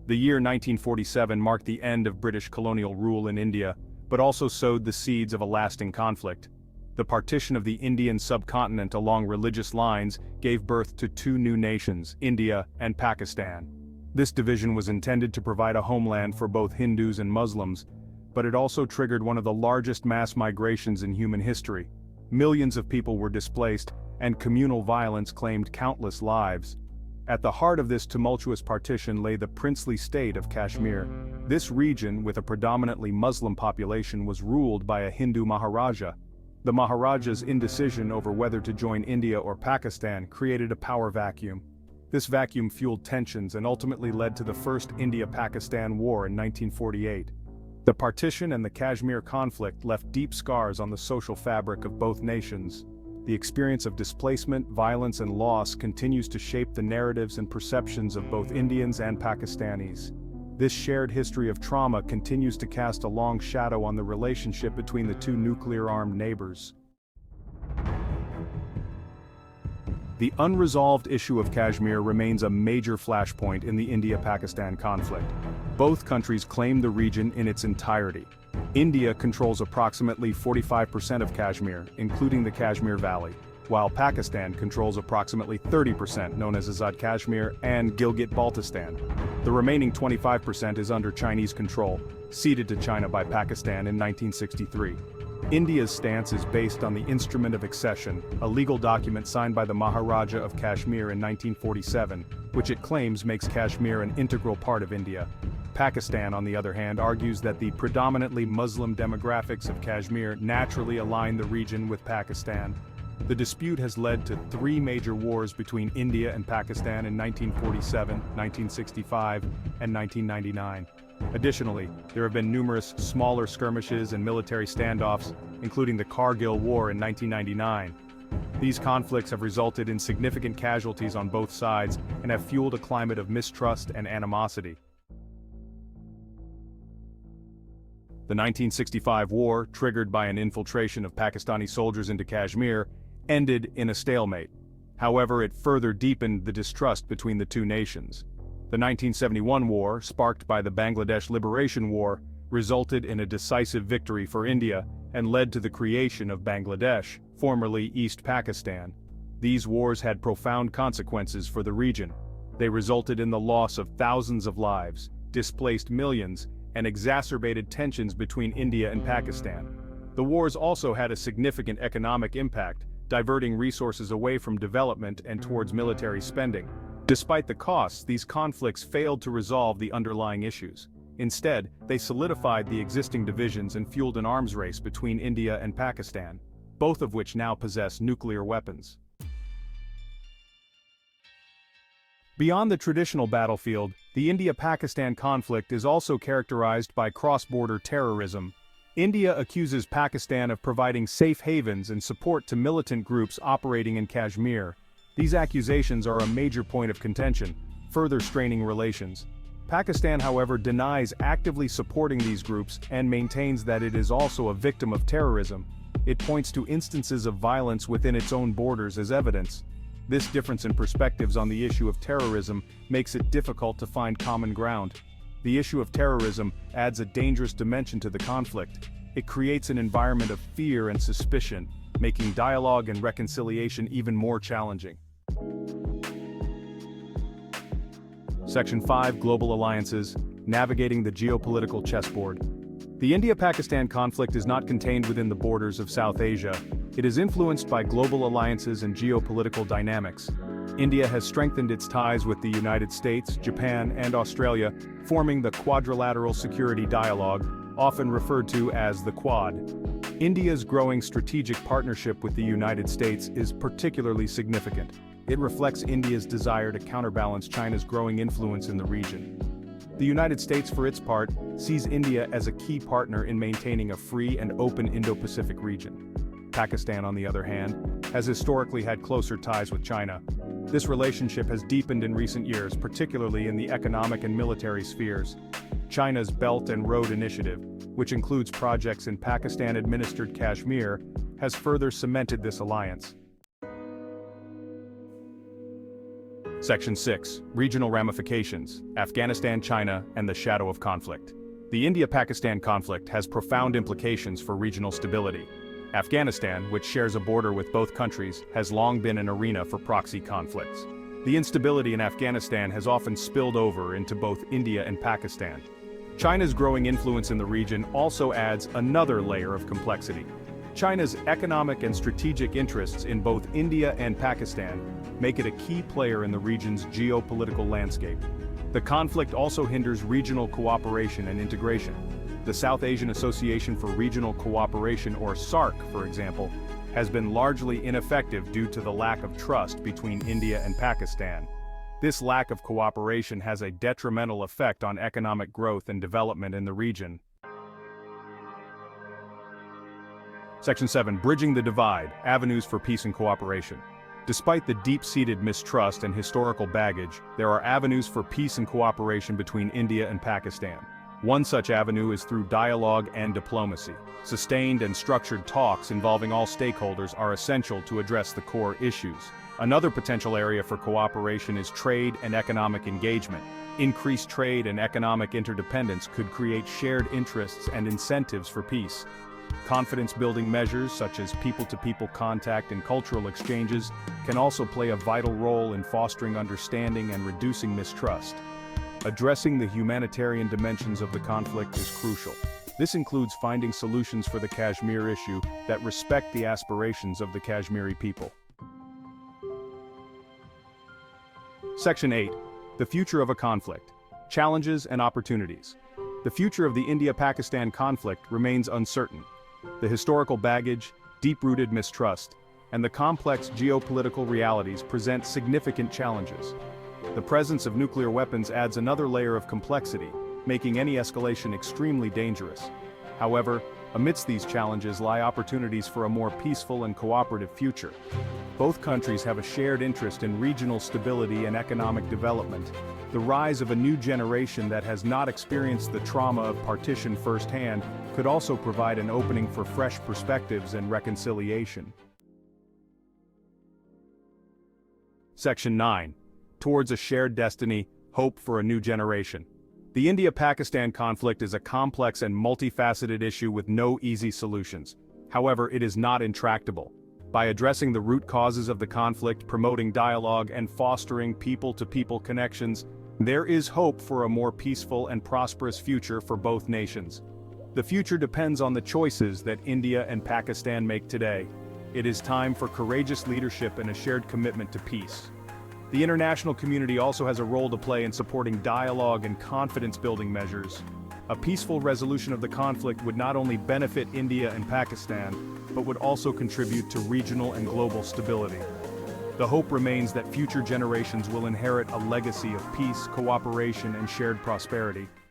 The year 1947 marked the end of British colonial rule in India, but also sowed the seeds of a lasting conflict. The partition of the Indian subcontinent along religious lines gave birth to two new nations, India and Pakistan. This division was intended to provide a homeland for both Hindus and Muslims, but it also triggered one of the largest mass migrations in human history. Millions of people were displaced, and communal violence claimed countless lives. At the heart of this tumultuous partition lay the princely state of Kashmir. This region, with a predominantly Muslim population, was ruled by a Hindu Maharaja. The Maharaja's indecision over whether to join India or Pakistan created a power vacuum. This vacuum fueled tensions and ultimately led to the First India-Pakistan War in 1948. The partition and the Kashmir conflict left deep scars on the social fabric of both nations. The experience of displacement, violence, and loss continues to shape the narratives and perceptions of both Indians and Pakistanis. This shared history of trauma continues to cast a long shadow on the relationship between the two nuclear-armed neighbors. The unresolved issue of Kashmir remains a major flashpoint in the India-Pakistan conflict. Both countries claim the region in its entirety. India controls approximately 45% of Kashmir, including the Kashmir Valley, while Pakistan controls approximately 30%, known as Azad Kashmir and Gilgit-Baltistan. The remaining 25% is under Chinese control, ceded to China by Pakistan in 1963. India's stance is based on the Instrument of Accession, a legal document signed by the Maharaja of Kashmir in 1947, which it claims makes Kashmir an integral part of India. Pakistan, on the other hand, argues that the predominantly Muslim demographics of Kashmir naturally align the region with Pakistan. The dispute has led to three major wars between India and Pakistan in 1947, 1965, and 1999. Additionally, there have been numerous smaller skirmishes and military standoffs, including the Kargil War in 1999. These conflicts have resulted in significant casualties on both sides and have fueled a climate of mistrust and animosity. The 1965 war, triggered by an infiltration of Pakistani soldiers into Kashmir, ended in a stalemate. However, it further deepened the distrust between the two nations. The 1971 war, sparked by the Bangladesh Liberation War, resulted in a decisive victory for India and led to the creation of Bangladesh, formerly East Pakistan. These wars had profound consequences for the region. They resulted in the loss of thousands of lives, displaced millions, and exacerbated tensions between India and Pakistan. The wars also had a significant economic impact, diverting resources away from development and towards military spending. Despite the costs, these conflicts failed to resolve the underlying issues. Instead, they solidified the existing divisions and fueled an arms race between India and Pakistan, both of which now possess nuclear weapons. Beyond the traditional battlefield, the India-Pakistan conflict is also characterized by cross-border terrorism. India accuses Pakistan of providing safe havens and support to militant groups operating in Kashmir. These accusations are a major point of contention, further straining relations. Pakistan, however, denies actively supporting these groups and maintains that it is also a victim of terrorism. It points to instances of violence within its own borders as evidence. This difference in perspectives on the issue of terrorism makes it difficult to find common ground. The issue of terrorism adds a dangerous dimension to the conflict. It creates an environment of fear and suspicion, making dialogue and reconciliation even more challenging. Section 5: Global Alliances, Navigating the Geopolitical Chessboard. The India-Pakistan conflict is not contained within the borders of South Asia. It is influenced by global alliances and geopolitical dynamics. India has strengthened its ties with the United States, Japan, and Australia, forming the Quadrilateral Security Dialogue, often referred to as the Quad. India's growing strategic partnership with the United States is particularly significant. It reflects India's desire to counterbalance China's growing influence in the region. The United States, for its part, sees India as a key partner in maintaining a free and open Indo-Pacific region. Pakistan, on the other hand, has historically had closer ties with China. This relationship has deepened in recent years, particularly in the economic and military spheres. China's Belt and Road Initiative, which includes projects in Pakistan-administered Kashmir, has further cemented this alliance. Section 6. Regional ramifications, Afghanistan, China, and the shadow of conflict. The India-Pakistan conflict has profound implications for regional stability. Afghanistan, which shares a border with both countries, has long been an arena for proxy conflicts. The instability in Afghanistan has often spilled over into both India and Pakistan. China's growing influence in the region also adds another layer of complexity. China's economic and strategic interests in both India and Pakistan make it a key player in the region's geopolitical landscape. The conflict also hinders regional cooperation and integration. The South Asian Association for Regional Cooperation, or SAARC, for example, has been largely ineffective due to the lack of trust between India and Pakistan. This lack of cooperation has a detrimental effect on economic growth and development in the region. Section 7. Bridging the divide, avenues for peace and cooperation. Despite the deep-seated mistrust and historical baggage, there are avenues for peace and cooperation between India and Pakistan. One such avenue is through dialogue and diplomacy. Sustained and structured talks involving all stakeholders are essential to address the core issues. Another potential area for cooperation is trade and economic engagement. Increased trade and economic interdependence could create shared interests and incentives for peace. Confidence-building measures such as people-to-people contact and cultural exchanges can also play a vital role in fostering understanding and reducing mistrust. Addressing the humanitarian dimensions of the conflict is crucial. This includes finding solutions for the Kashmir issue that respect the aspirations of the Kashmiri people. Section 8. The future of a conflict. Challenges and opportunities. The future of the India-Pakistan conflict remains uncertain. The historical baggage, deep-rooted mistrust, and the complex geopolitical realities present significant challenges. The presence of nuclear weapons adds another layer of complexity, making any escalation extremely dangerous. However, amidst these challenges lie opportunities for a more peaceful and cooperative future. Both countries have a shared interest in regional stability and economic development. The rise of a new generation that has not experienced the trauma of partition firsthand could also provide an opening for fresh perspectives and reconciliation. Section 9. Towards a shared destiny, hope for a new generation. The India-Pakistan conflict is a complex and multifaceted issue with no easy solutions. However, it is not intractable. By addressing the root causes of the conflict, promoting dialogue, and fostering people-to-people connections, there is hope for a more peaceful and prosperous future for both nations. The future depends on the choices that India and Pakistan make today. It is time for courageous leadership and a shared commitment to peace. The international community also has a role to play in supporting dialogue and confidence-building measures. A peaceful resolution of the conflict would not only benefit India and Pakistan, but would also contribute to regional and global stability. The hope remains that future generations will inherit a legacy of peace, cooperation, and shared prosperity.